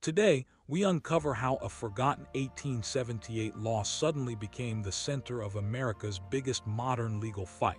Today, we uncover how a forgotten 1878 law suddenly became the center of America's biggest modern legal fight.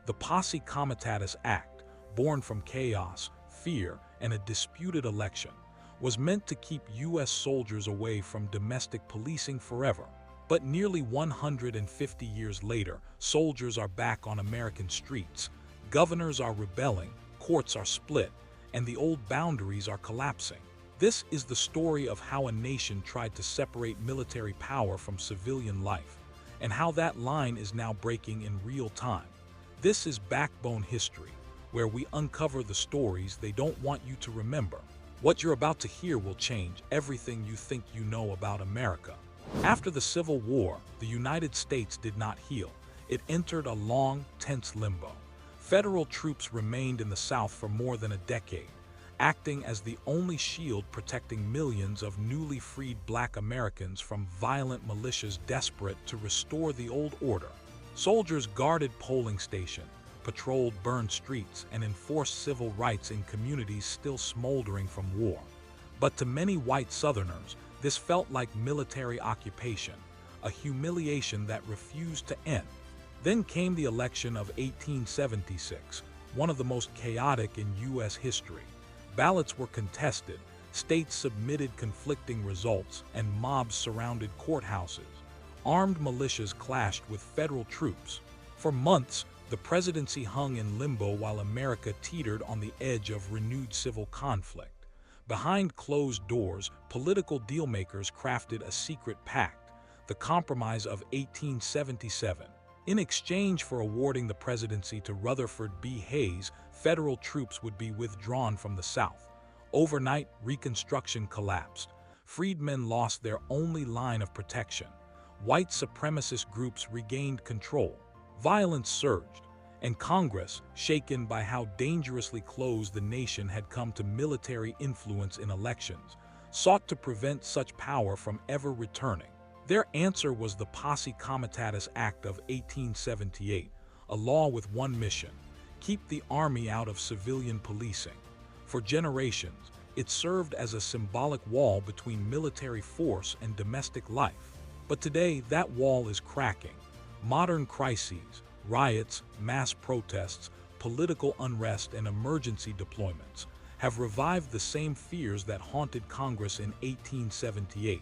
The Posse Comitatus Act, born from chaos, fear, and a disputed election, was meant to keep U.S. soldiers away from domestic policing forever. But nearly 150 years later, soldiers are back on American streets, governors are rebelling, courts are split, and the old boundaries are collapsing. This is the story of how a nation tried to separate military power from civilian life, and how that line is now breaking in real time. This is Backbone History, where we uncover the stories they don't want you to remember. What you're about to hear will change everything you think you know about America. After the Civil War, the United States did not heal. It entered a long, tense limbo. Federal troops remained in the South for more than a decade, acting as the only shield protecting millions of newly freed Black Americans from violent militias desperate to restore the old order. Soldiers guarded polling stations, patrolled burned streets, and enforced civil rights in communities still smoldering from war. But to many white Southerners, this felt like military occupation, a humiliation that refused to end. Then came the election of 1876, one of the most chaotic in U.S. history. Ballots were contested, states submitted conflicting results, and mobs surrounded courthouses. Armed militias clashed with federal troops. For months, the presidency hung in limbo while America teetered on the edge of renewed civil conflict. Behind closed doors, political dealmakers crafted a secret pact, the Compromise of 1877. In exchange for awarding the presidency to Rutherford B. Hayes, federal troops would be withdrawn from the South. Overnight, Reconstruction collapsed. Freedmen lost their only line of protection. White supremacist groups regained control. Violence surged, and Congress, shaken by how dangerously close the nation had come to military influence in elections, sought to prevent such power from ever returning. Their answer was the Posse Comitatus Act of 1878, a law with one mission: keep the army out of civilian policing. For generations, it served as a symbolic wall between military force and domestic life. But today, that wall is cracking. Modern crises, riots, mass protests, political unrest, and emergency deployments have revived the same fears that haunted Congress in 1878.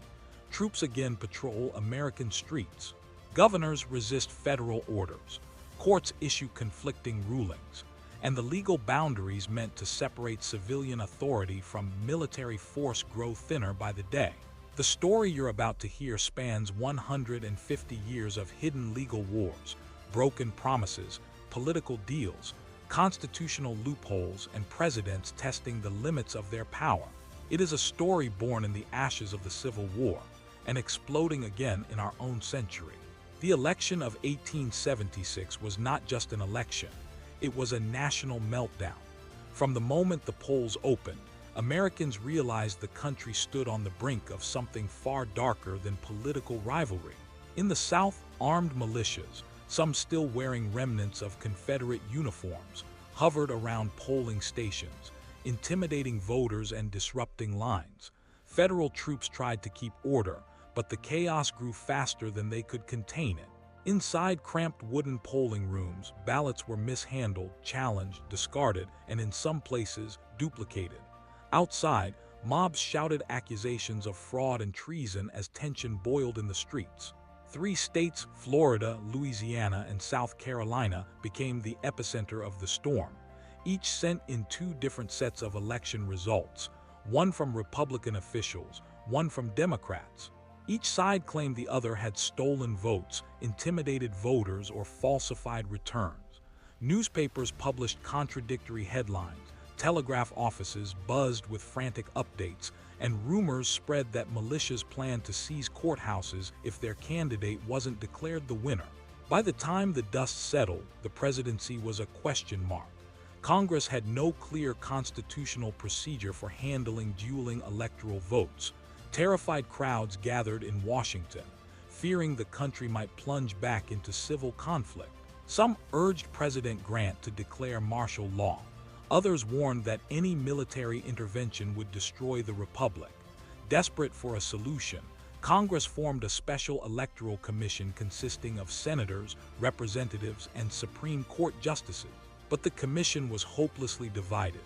Troops again patrol American streets. Governors resist federal orders. Courts issue conflicting rulings. And the legal boundaries meant to separate civilian authority from military force grow thinner by the day. The story you're about to hear spans 150 years of hidden legal wars, broken promises, political deals, constitutional loopholes, and presidents testing the limits of their power. It is a story born in the ashes of the Civil War and exploding again in our own century. The election of 1876 was not just an election, it was a national meltdown. From the moment the polls opened, Americans realized the country stood on the brink of something far darker than political rivalry. In the South, armed militias, some still wearing remnants of Confederate uniforms, hovered around polling stations, intimidating voters and disrupting lines. Federal troops tried to keep order, but the chaos grew faster than they could contain it. Inside cramped wooden polling rooms, ballots were mishandled, challenged, discarded, and in some places, duplicated. Outside, mobs shouted accusations of fraud and treason as tension boiled in the streets. 3 states, Florida, Louisiana, and South Carolina, became the epicenter of the storm. Each sent in 2 different sets of election results, one from Republican officials, one from Democrats. Each side claimed the other had stolen votes, intimidated voters, or falsified returns. Newspapers published contradictory headlines, telegraph offices buzzed with frantic updates, and rumors spread that militias planned to seize courthouses if their candidate wasn't declared the winner. By the time the dust settled, the presidency was a question mark. Congress had no clear constitutional procedure for handling dueling electoral votes. Terrified crowds gathered in Washington, fearing the country might plunge back into civil conflict. Some urged President Grant to declare martial law. Others warned that any military intervention would destroy the republic. Desperate for a solution, Congress formed a special electoral commission consisting of senators, representatives, and Supreme Court justices. But the commission was hopelessly divided.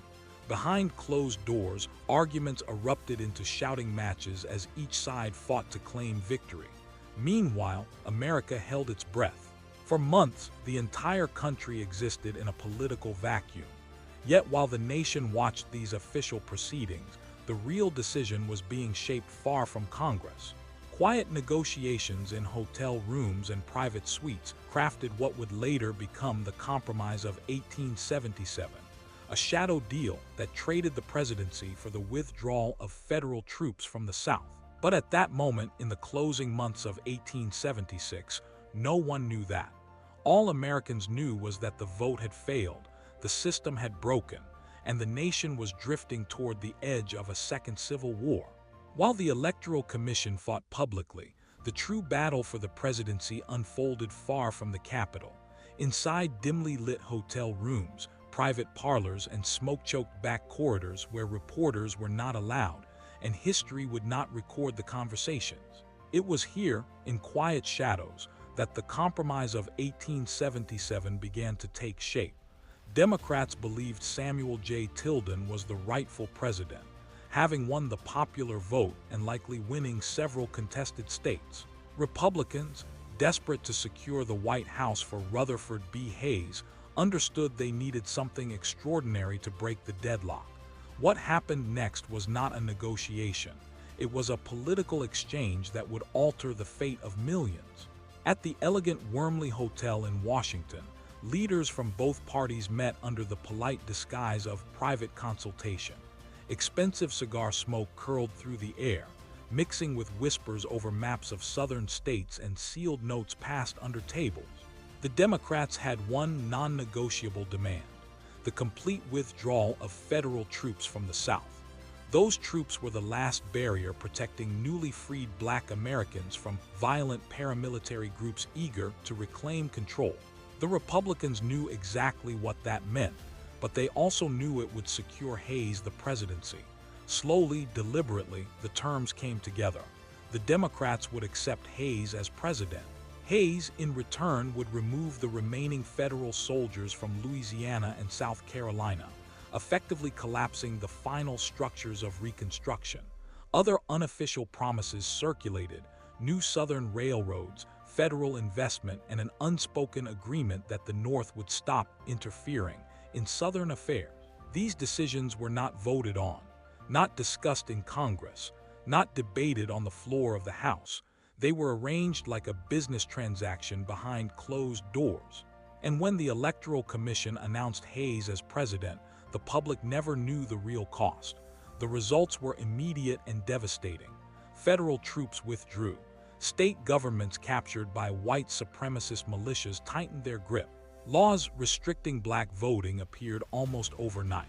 Behind closed doors, arguments erupted into shouting matches as each side fought to claim victory. Meanwhile, America held its breath. For months, the entire country existed in a political vacuum. Yet while the nation watched these official proceedings, the real decision was being shaped far from Congress. Quiet negotiations in hotel rooms and private suites crafted what would later become the Compromise of 1877, a shadow deal that traded the presidency for the withdrawal of federal troops from the South. But at that moment, in the closing months of 1876, no one knew that. All Americans knew was that the vote had failed, the system had broken, and the nation was drifting toward the edge of a second civil war. While the Electoral Commission fought publicly, the true battle for the presidency unfolded far from the Capitol. Inside dimly lit hotel rooms, private parlors, and smoke-choked back corridors where reporters were not allowed, and history would not record the conversations. It was here, in quiet shadows, that the Compromise of 1877 began to take shape. Democrats believed Samuel J. Tilden was the rightful president, having won the popular vote and likely winning several contested states. Republicans, desperate to secure the White House for Rutherford B. Hayes, understood they needed something extraordinary to break the deadlock. What happened next was not a negotiation. It was a political exchange that would alter the fate of millions. At the elegant Wormley Hotel in Washington, leaders from both parties met under the polite disguise of private consultation. Expensive cigar smoke curled through the air, mixing with whispers over maps of southern states and sealed notes passed under tables. The Democrats had one non-negotiable demand: the complete withdrawal of federal troops from the South. Those troops were the last barrier protecting newly freed Black Americans from violent paramilitary groups eager to reclaim control. The Republicans knew exactly what that meant, but they also knew it would secure Hayes the presidency. Slowly, deliberately, the terms came together. The Democrats would accept Hayes as president. Hayes, in return, would remove the remaining federal soldiers from Louisiana and South Carolina, effectively collapsing the final structures of Reconstruction. Other unofficial promises circulated: new Southern railroads, federal investment, and an unspoken agreement that the North would stop interfering in Southern affairs. These decisions were not voted on, not discussed in Congress, not debated on the floor of the House. They were arranged like a business transaction behind closed doors. And when the Electoral Commission announced Hayes as president, the public never knew the real cost. The results were immediate and devastating. Federal troops withdrew. State governments captured by white supremacist militias tightened their grip. Laws restricting Black voting appeared almost overnight.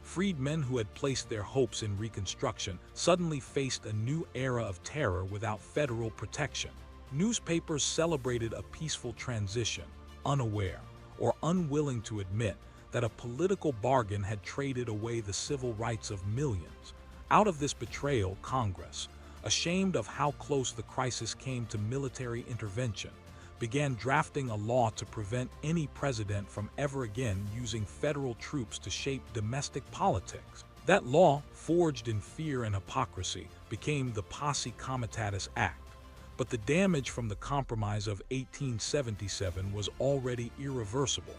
Freedmen who had placed their hopes in Reconstruction suddenly faced a new era of terror without federal protection. Newspapers celebrated a peaceful transition, unaware or unwilling to admit that a political bargain had traded away the civil rights of millions. Out of this betrayal, Congress, ashamed of how close the crisis came to military intervention, began drafting a law to prevent any president from ever again using federal troops to shape domestic politics. That law, forged in fear and hypocrisy, became the Posse Comitatus Act. But the damage from the Compromise of 1877 was already irreversible.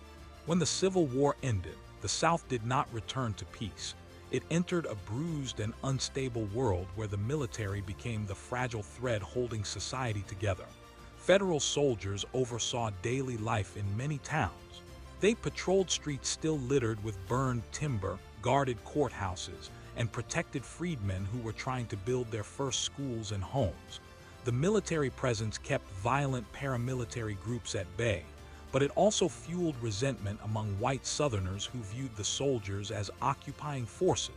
When the Civil War ended, the South did not return to peace. It entered a bruised and unstable world where the military became the fragile thread holding society together. Federal soldiers oversaw daily life in many towns. They patrolled streets still littered with burned timber, guarded courthouses, and protected freedmen who were trying to build their first schools and homes. The military presence kept violent paramilitary groups at bay, but it also fueled resentment among white Southerners who viewed the soldiers as occupying forces.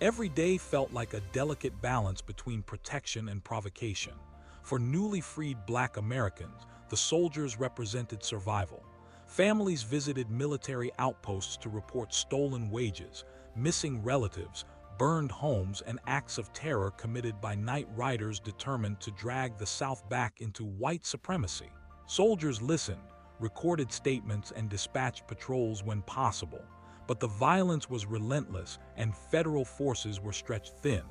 Every day felt like a delicate balance between protection and provocation. For newly freed Black Americans, the soldiers represented survival. Families visited military outposts to report stolen wages, missing relatives, burned homes, and acts of terror committed by night riders determined to drag the South back into white supremacy. Soldiers listened, recorded statements, and dispatched patrols when possible, but the violence was relentless and federal forces were stretched thin.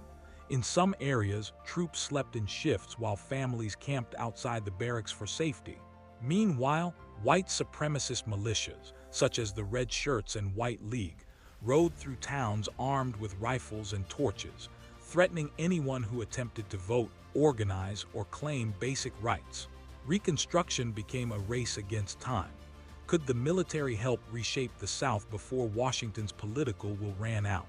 In some areas, troops slept in shifts while families camped outside the barracks for safety. Meanwhile, white supremacist militias, such as the Red Shirts and White League, rode through towns armed with rifles and torches, threatening anyone who attempted to vote, organize, or claim basic rights. Reconstruction became a race against time. Could the military help reshape the South before Washington's political will ran out?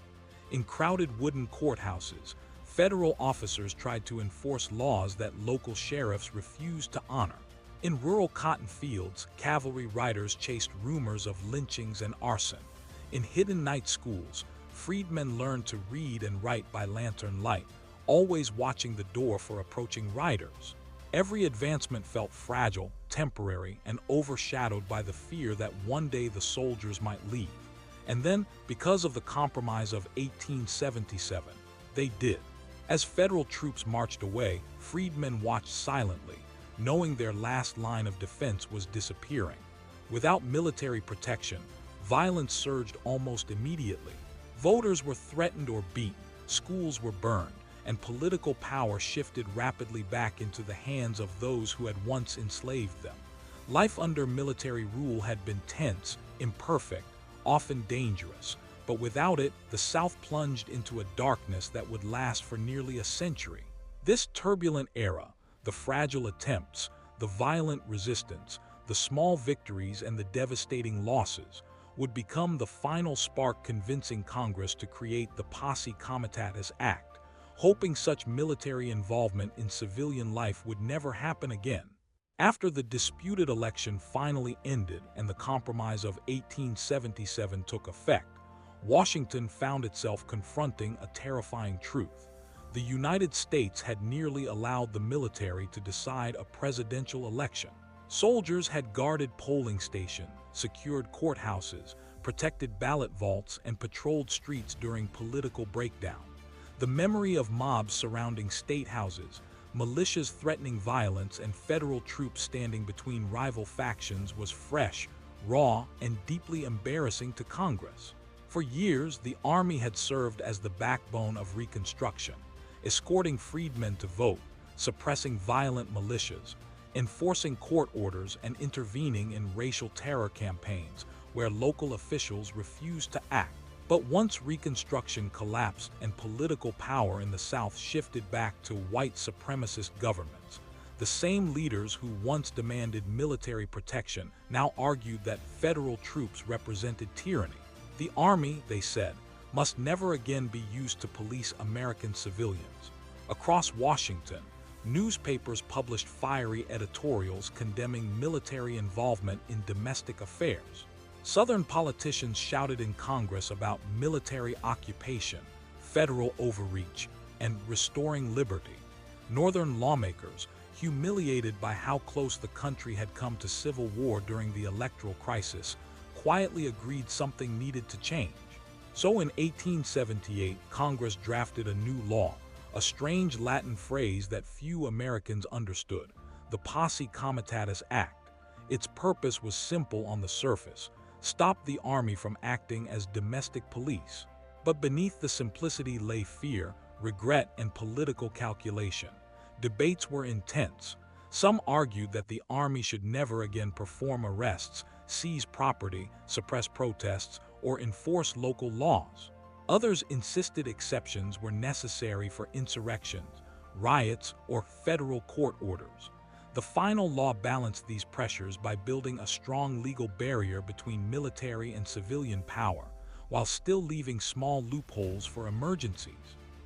In crowded wooden courthouses, federal officers tried to enforce laws that local sheriffs refused to honor. In rural cotton fields, cavalry riders chased rumors of lynchings and arson. In hidden night schools, freedmen learned to read and write by lantern light, always watching the door for approaching riders. Every advancement felt fragile, temporary, and overshadowed by the fear that one day the soldiers might leave. And then, because of the Compromise of 1877, they did. As federal troops marched away, freedmen watched silently, knowing their last line of defense was disappearing. Without military protection, violence surged almost immediately. Voters were threatened or beaten, schools were burned, and political power shifted rapidly back into the hands of those who had once enslaved them. Life under military rule had been tense, imperfect, often dangerous, but without it, the South plunged into a darkness that would last for nearly a century. This turbulent era, the fragile attempts, the violent resistance, the small victories, and the devastating losses, would become the final spark convincing Congress to create the Posse Comitatus Act, hoping such military involvement in civilian life would never happen again. After the disputed election finally ended and the Compromise of 1877 took effect, Washington found itself confronting a terrifying truth. The United States had nearly allowed the military to decide a presidential election. Soldiers had guarded polling stations, secured courthouses, protected ballot vaults, and patrolled streets during political breakdown. The memory of mobs surrounding state houses, militias threatening violence, and federal troops standing between rival factions was fresh, raw, and deeply embarrassing to Congress. For years, the Army had served as the backbone of Reconstruction, escorting freedmen to vote, suppressing violent militias, enforcing court orders, and intervening in racial terror campaigns where local officials refused to act. But once Reconstruction collapsed and political power in the South shifted back to white supremacist governments, the same leaders who once demanded military protection now argued that federal troops represented tyranny. The Army, they said, must never again be used to police American civilians. Across Washington, newspapers published fiery editorials condemning military involvement in domestic affairs. Southern politicians shouted in Congress about military occupation, federal overreach, and restoring liberty. Northern lawmakers, humiliated by how close the country had come to civil war during the electoral crisis, quietly agreed something needed to change. So in 1878, Congress drafted a new law, a strange Latin phrase that few Americans understood, the Posse Comitatus Act. Its purpose was simple on the surface: stop the Army from acting as domestic police. But beneath the simplicity lay fear, regret, and political calculation. Debates were intense. Some argued that the Army should never again perform arrests, seize property, suppress protests, or enforce local laws. Others insisted exceptions were necessary for insurrections, riots, or federal court orders. The final law balanced these pressures by building a strong legal barrier between military and civilian power, while still leaving small loopholes for emergencies.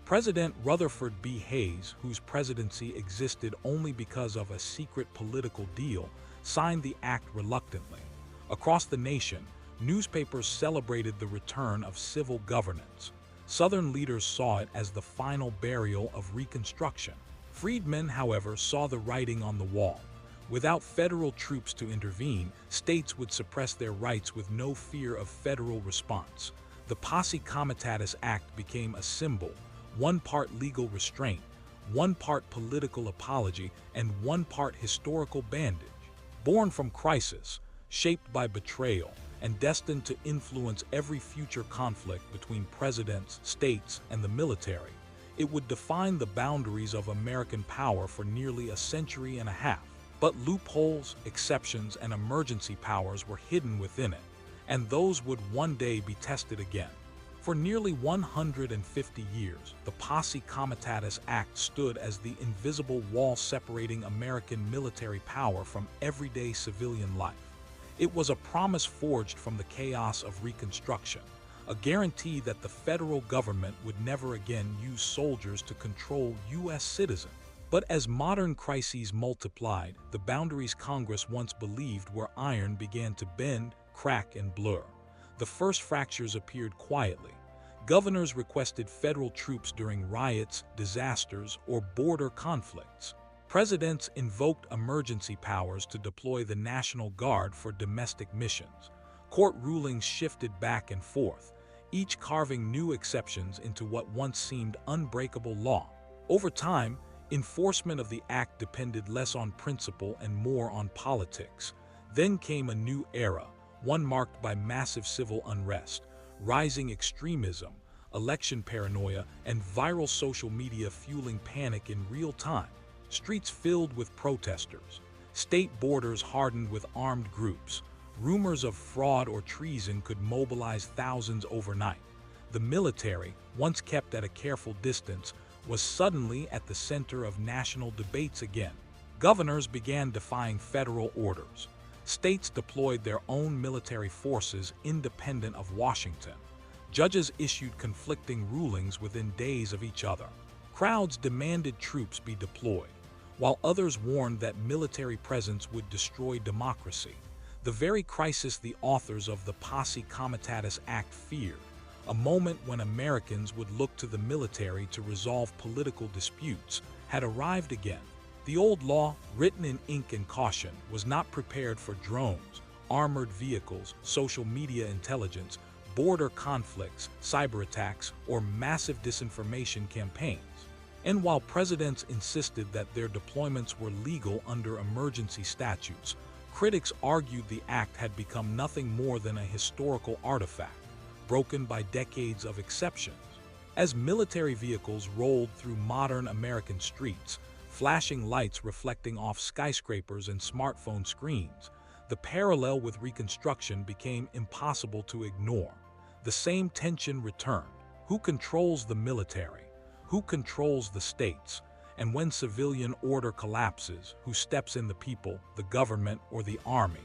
President Rutherford B. Hayes, whose presidency existed only because of a secret political deal, signed the act reluctantly. Across the nation, newspapers celebrated the return of civil governance. Southern leaders saw it as the final burial of Reconstruction. Freedmen, however, saw the writing on the wall. Without federal troops to intervene, states would suppress their rights with no fear of federal response. the Posse Comitatus Act became a symbol, one part legal restraint, one part political apology, and one part historical bandage. Born from crisis, shaped by betrayal, and destined to influence every future conflict between presidents, states, and the military, it would define the boundaries of American power for nearly a century and a half. But loopholes, exceptions, and emergency powers were hidden within it, and those would one day be tested again. For nearly 150 years, the Posse Comitatus Act stood as the invisible wall separating American military power from everyday civilian life. It was a promise forged from the chaos of Reconstruction, a guarantee that the federal government would never again use soldiers to control U.S. citizens. But as modern crises multiplied, the boundaries Congress once believed were iron began to bend, crack, and blur. The first fractures appeared quietly. Governors requested federal troops during riots, disasters, or border conflicts. Presidents invoked emergency powers to deploy the National Guard for domestic missions. Court rulings shifted back and forth, each carving new exceptions into what once seemed unbreakable law. Over time, enforcement of the act depended less on principle and more on politics. Then came a new era, one marked by massive civil unrest, rising extremism, election paranoia, and viral social media fueling panic in real time. Streets filled with protesters, state borders hardened with armed groups. Rumors of fraud or treason could mobilize thousands overnight. The military, once kept at a careful distance, was suddenly at the center of national debates again. Governors began defying federal orders. States deployed their own military forces independent of Washington. Judges issued conflicting rulings within days of each other. Crowds demanded troops be deployed, while others warned that military presence would destroy democracy. The very crisis the authors of the Posse Comitatus Act feared, a moment when Americans would look to the military to resolve political disputes, had arrived again. The old law, written in ink and caution, was not prepared for drones, armored vehicles, social media intelligence, border conflicts, cyber attacks, or massive disinformation campaigns. And while presidents insisted that their deployments were legal under emergency statutes, critics argued the act had become nothing more than a historical artifact, broken by decades of exceptions. As military vehicles rolled through modern American streets, flashing lights reflecting off skyscrapers and smartphone screens, the parallel with Reconstruction became impossible to ignore. The same tension returned. Who controls the military? Who controls the states? And when civilian order collapses, who steps in? The people, the government, or the army?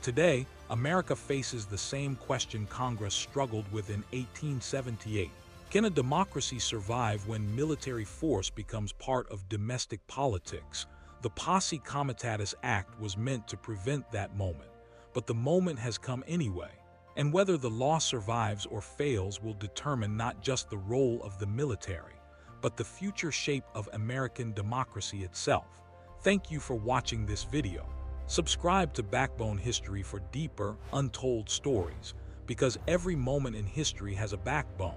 Today, America faces the same question Congress struggled with in 1878. Can a democracy survive when military force becomes part of domestic politics? The Posse Comitatus Act was meant to prevent that moment, but the moment has come anyway. And whether the law survives or fails will determine not just the role of the military, but the future shape of American democracy itself. Thank you for watching this video. Subscribe to Backbone History for deeper, untold stories, because every moment in history has a backbone.